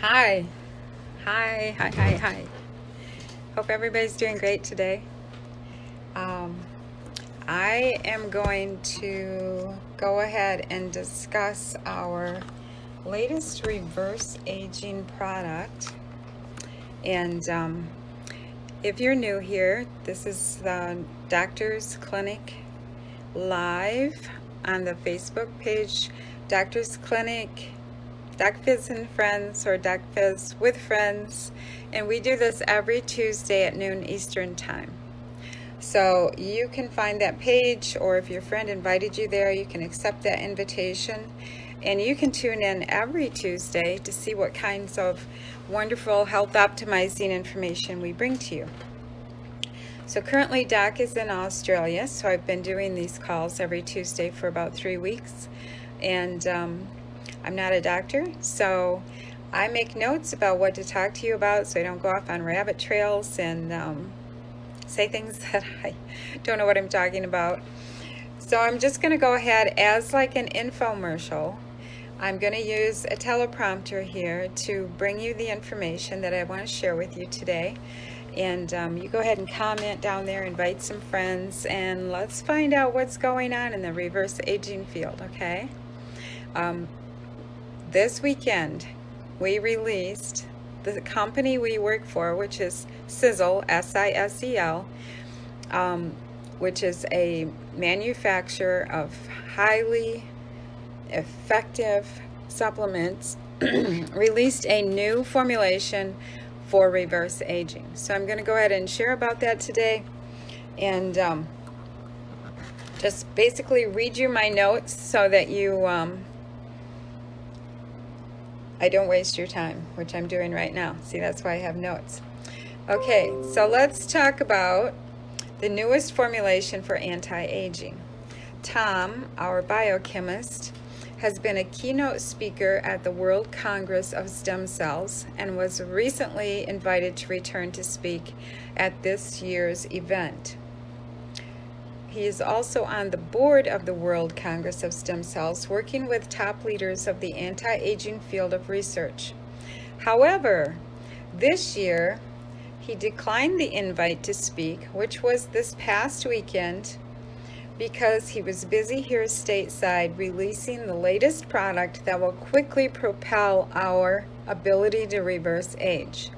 Hi, hi. Hope everybody's doing great today. Um, I am going to go ahead and discuss our latest reverse aging product. And if you're new here, this is the Doctor's Clinic Live on the Facebook page, Doctor's Clinic, Doc Fizz and Friends, or Doc Fizz with Friends, and we do this every Tuesday at noon Eastern Time. So you can find that page, or if your friend invited you there, you can accept that invitation, and you can tune in every Tuesday to see what kinds of wonderful health optimizing information we bring to you. So currently Doc is in Australia, so I've been doing these calls every Tuesday for about 3 weeks, and I'm not a doctor, so I make notes about what to talk to you about so I don't go off on rabbit trails and say things that I don't know what I'm talking about. So I'm just going to go ahead as like an infomercial. I'm going to use a teleprompter here to bring you the information that I want to share with you today. And you go ahead and comment down there, invite some friends, and let's find out what's going on in the reverse aging field, okay? This weekend, we released the company we work for, which is Sizzle, S-I-S-E-L, which is a manufacturer of highly effective supplements, released a new formulation for reverse aging. So I'm going to go ahead and share about that today, and just basically read you my notes so that you I don't waste your time, which I'm doing right now. See, that's why I have notes. Okay, so let's talk about the newest formulation for anti-aging. Tom, our biochemist, has been a keynote speaker at the World Congress of Stem Cells and was recently invited to return to speak at this year's event. He is also on the board of the World Congress of Stem Cells, working with top leaders of the anti-aging field of research. However, this year, he declined the invite to speak, which was this past weekend, because he was busy here stateside releasing the latest product that will quickly propel our ability to reverse age.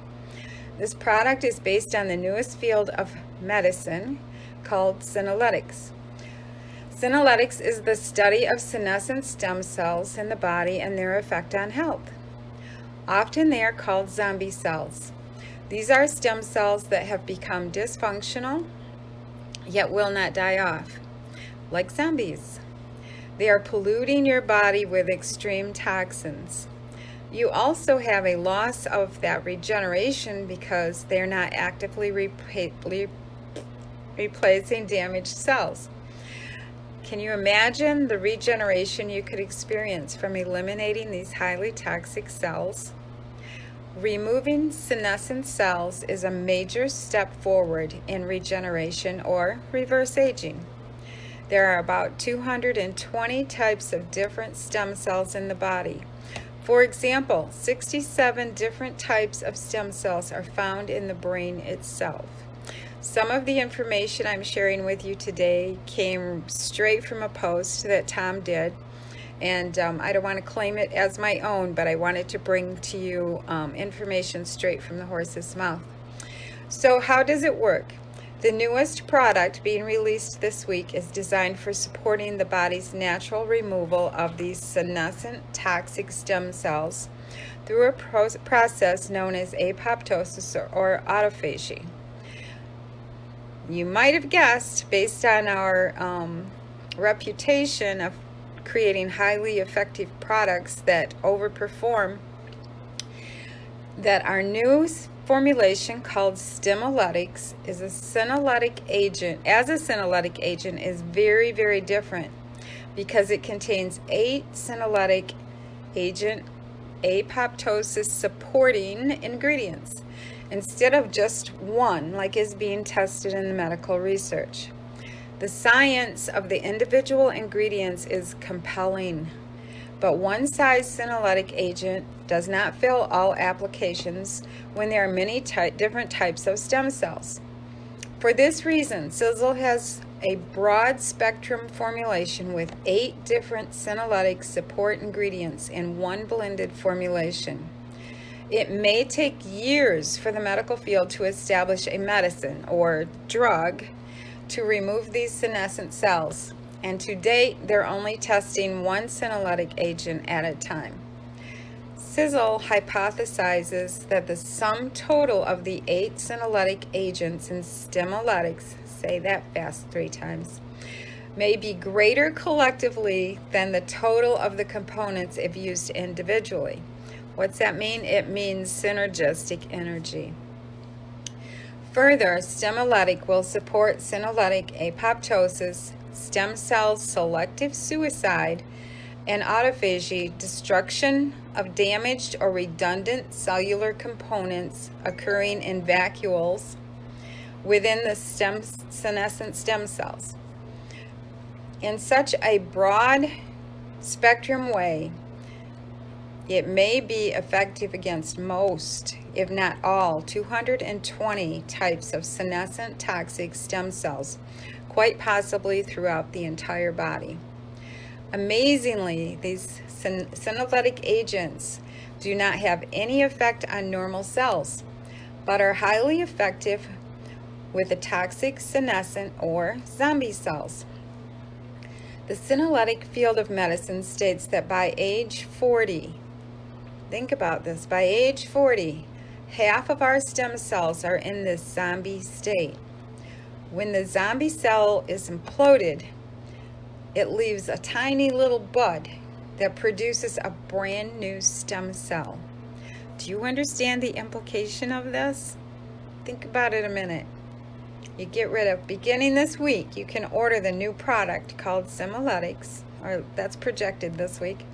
This product is based on the newest field of medicine called Stem-o-lytics. Stem-o-lytics is the study of senescent stem cells in the body and their effect on health. Often they are called zombie cells. These are stem cells that have become dysfunctional, yet will not die off, like zombies. They are polluting your body with extreme toxins. You also have a loss of that regeneration because they're not actively replacing damaged cells. Can you imagine the regeneration you could experience from eliminating these highly toxic cells? Removing senescent cells is a major step forward in regeneration or reverse aging. There are about 220 types of different stem cells in the body. For example, 67 different types of stem cells are found in the brain itself. Some of the information I'm sharing with you today came straight from a post that Tom did, and I don't want to claim it as my own, but I wanted to bring to you information straight from the horse's mouth. So how does it work? The newest product being released this week is designed for supporting the body's natural removal of these senescent toxic stem cells through a process known as apoptosis or autophagy. You might have guessed, based on our reputation of creating highly effective products that overperform, that our new formulation called Stem-o-lytics is a senolytic agent. As a senolytic agent is very, very different because it contains 8 senolytic agent apoptosis supporting ingredients, instead of just one like is being tested in the medical research. The science of the individual ingredients is compelling. But one size senolytic agent does not fill all applications when there are many different types of stem cells. For this reason, Sizzle has a broad spectrum formulation with 8 different senolytic support ingredients in one blended formulation. It may take years for the medical field to establish a medicine or drug to remove these senescent cells, and to date, they're only testing one senolytic agent at a time. Sizzle hypothesizes that the sum total of the 8 senolytic agents in Stem-o-lytics, say that fast 3 times, may be greater collectively than the total of the components if used individually. What's that mean? It means synergistic energy. Further, Stem-o-lytic will support senolytic apoptosis, stem cell selective suicide, and autophagy, destruction of damaged or redundant cellular components occurring in vacuoles within the senescent stem cells. In such a broad spectrum way, it may be effective against most, if not all, 220 types of senescent toxic stem cells, quite possibly throughout the entire body. Amazingly, these senolytic agents do not have any effect on normal cells, but are highly effective with the toxic senescent or zombie cells. The senolytic field of medicine states that by age 40, think about this, by age 40, half of our stem cells are in this zombie state. When the zombie cell is imploded, it leaves a tiny little bud that produces a brand new stem cell. Do you understand the implication of this? Think about it a minute. You get rid of, beginning this week, you can order the new product called Stem-o-lytics, or that's projected this week.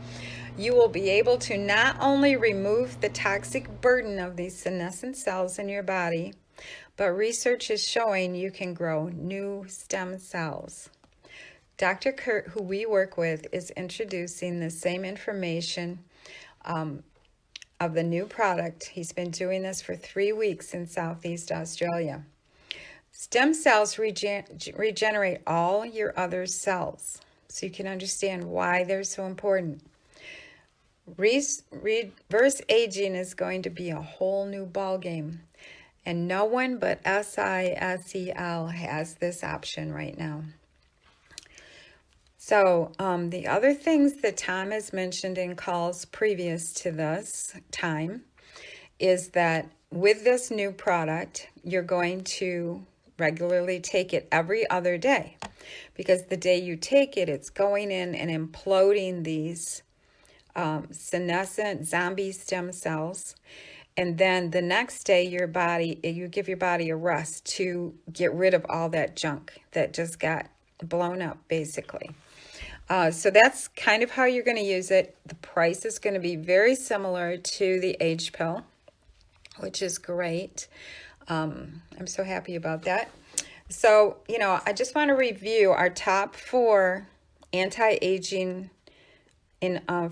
You will be able to not only remove the toxic burden of these senescent cells in your body, but research is showing you can grow new stem cells. Dr. Kurt, who we work with, is introducing the same information of the new product. He's been doing this for 3 weeks in Southeast Australia. Stem cells regenerate all your other cells, so you can understand why they're so important. Reverse aging is going to be a whole new ballgame, and no one but SISEL has this option right now. So the other things that Tom has mentioned in calls previous to this time is that with this new product, you're going to regularly take it every other day, because the day you take it, it's going in and imploding these senescent zombie stem cells. And then the next day, you give your body a rest to get rid of all that junk that just got blown up, basically. So that's kind of how you're going to use it. The price is going to be very similar to the age pill, which is great. I'm so happy about that. So, I just want to review our top 4 anti-aging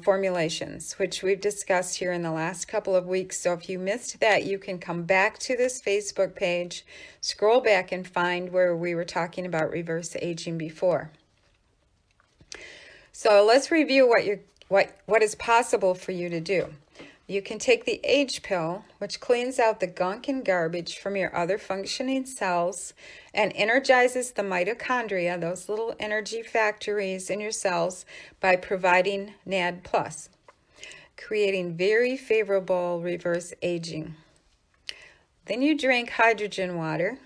formulations, which we've discussed here in the last couple of weeks. So if you missed that, you can come back to this Facebook page, scroll back and find where we were talking about reverse aging before. So let's review what is possible for you to do. You can take the age pill, which cleans out the gunk and garbage from your other functioning cells and energizes the mitochondria, those little energy factories in your cells, by providing NAD+, creating very favorable reverse aging. Then you drink hydrogen water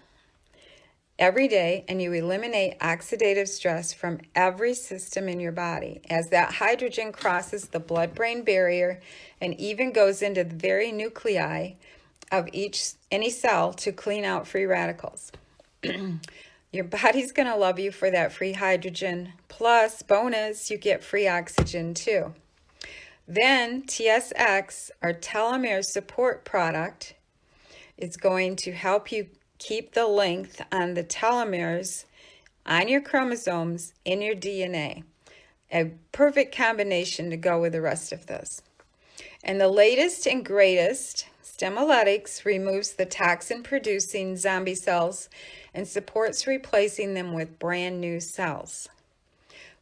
every day, and you eliminate oxidative stress from every system in your body, as that hydrogen crosses the blood-brain barrier and even goes into the very nuclei of any cell to clean out free radicals. Your body's going to love you for that free hydrogen. Plus, bonus, you get free oxygen too. Then TSX, our telomere support product, is going to help you keep the length on the telomeres on your chromosomes in your DNA. a perfect combination to go with the rest of this. And the latest and greatest, Stem-o-lytics removes the toxin-producing zombie cells and supports replacing them with brand new cells.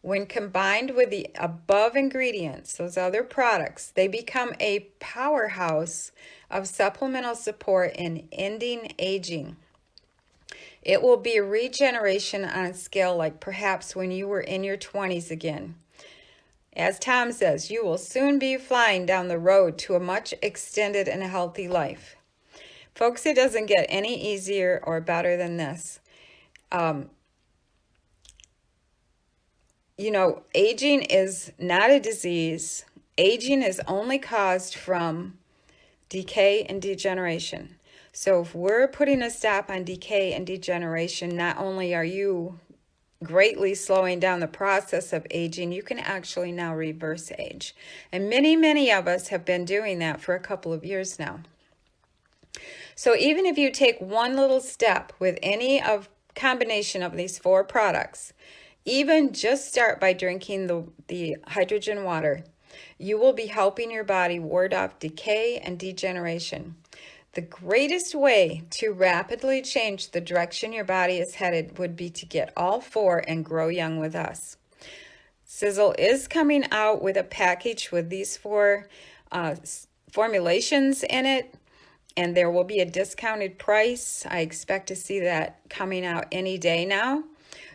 When combined with the above ingredients, those other products, they become a powerhouse of supplemental support in ending aging. It will be a regeneration on a scale like perhaps when you were in your 20s again. As Tom says, you will soon be flying down the road to a much extended and healthy life. Folks, it doesn't get any easier or better than this. You know, aging is not a disease. Aging is only caused from decay and degeneration. So if we're putting a stop on decay and degeneration, not only are you greatly slowing down the process of aging, you can actually now reverse age. And many of us have been doing that for a couple of years now. So even if you take one little step with any of combination of these 4 products, even just start by drinking the hydrogen water, you will be helping your body ward off decay and degeneration. The greatest way to rapidly change the direction your body is headed would be to get all 4 and grow young with us. Sizzle is coming out with a package with these 4 formulations in it, and there will be a discounted price. I expect to see that coming out any day now.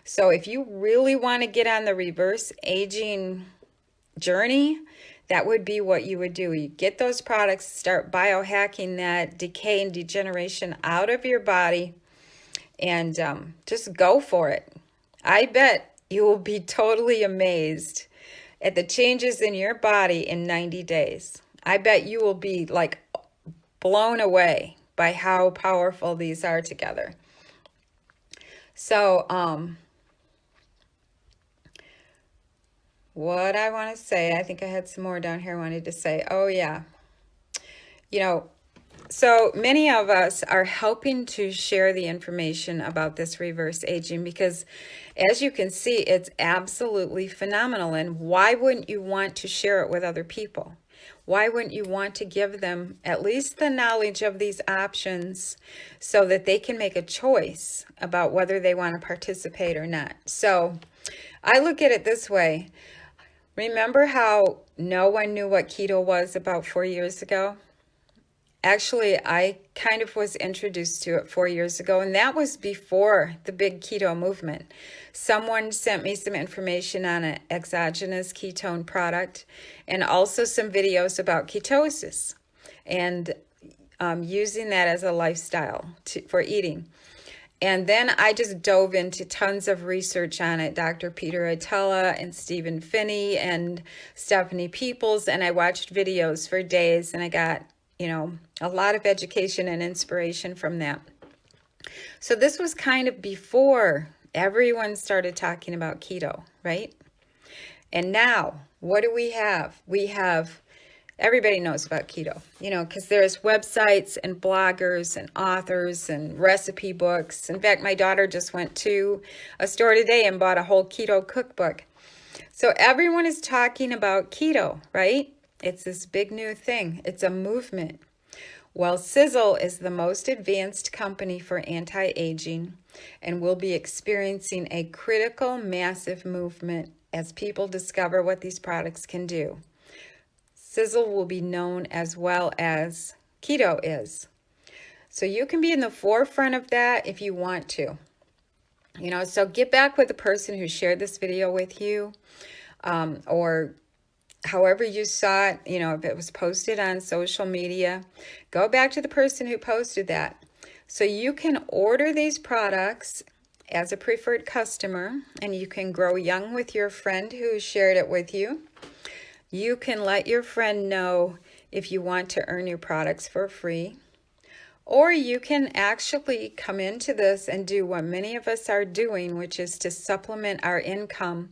So if you really want to get on the reverse aging journey, that would be what you would do. You get those products, start biohacking that decay and degeneration out of your body, and just go for it. I bet you will be totally amazed at the changes in your body in 90 days. I bet you will be like blown away by how powerful these are together. So, what I want to say, I think I had some more down here I wanted to say. Oh yeah. You know, so many of us are helping to share the information about this reverse aging because as you can see, it's absolutely phenomenal. And why wouldn't you want to share it with other people? Why wouldn't you want to give them at least the knowledge of these options so that they can make a choice about whether they want to participate or not? So I look at it this way. Remember how no one knew what keto was about 4 years ago? Actually, I kind of was introduced to it 4 years ago, and that was before the big keto movement. Someone sent me some information on an exogenous ketone product and also some videos about ketosis and using that as a lifestyle for eating. And then I just dove into tons of research on it, Dr. Peter Atella and Stephen Finney and Stephanie Peoples, and I watched videos for days, and I got, you know, a lot of education and inspiration from that. So this was kind of before everyone started talking about keto, right? And now, what do we have? We have, everybody knows about keto, you know, because there's websites and bloggers and authors and recipe books. In fact, my daughter just went to a store today and bought a whole keto cookbook. So everyone is talking about keto, right? It's this big new thing. It's a movement. Well, Sizzle is the most advanced company for anti-aging and will be experiencing a critical, massive movement as people discover what these products can do. Sizzle will be known as well as keto is. So you can be in the forefront of that if you want to. You know, so get back with the person who shared this video with you, or however you saw it, you know, if it was posted on social media, go back to the person who posted that. So you can order these products as a preferred customer, and you can grow young with your friend who shared it with you. You can let your friend know if you want to earn your products for free. Or you can actually come into this and do what many of us are doing, which is to supplement our income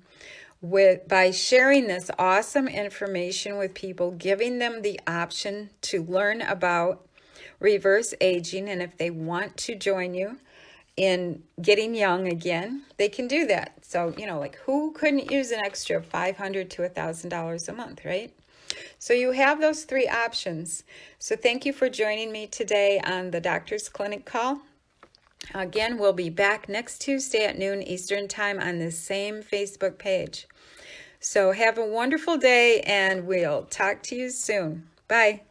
by sharing this awesome information with people, giving them the option to learn about reverse aging. And if they want to join you, in getting young again, they can do that. So, you know, like who couldn't use an extra $500 to $1,000 a month, right? So you have those three options. So thank you for joining me today on the Doctor's Clinic call. Again, we'll be back next Tuesday at noon Eastern Time on this same Facebook page. So have a wonderful day, and we'll talk to you soon. Bye.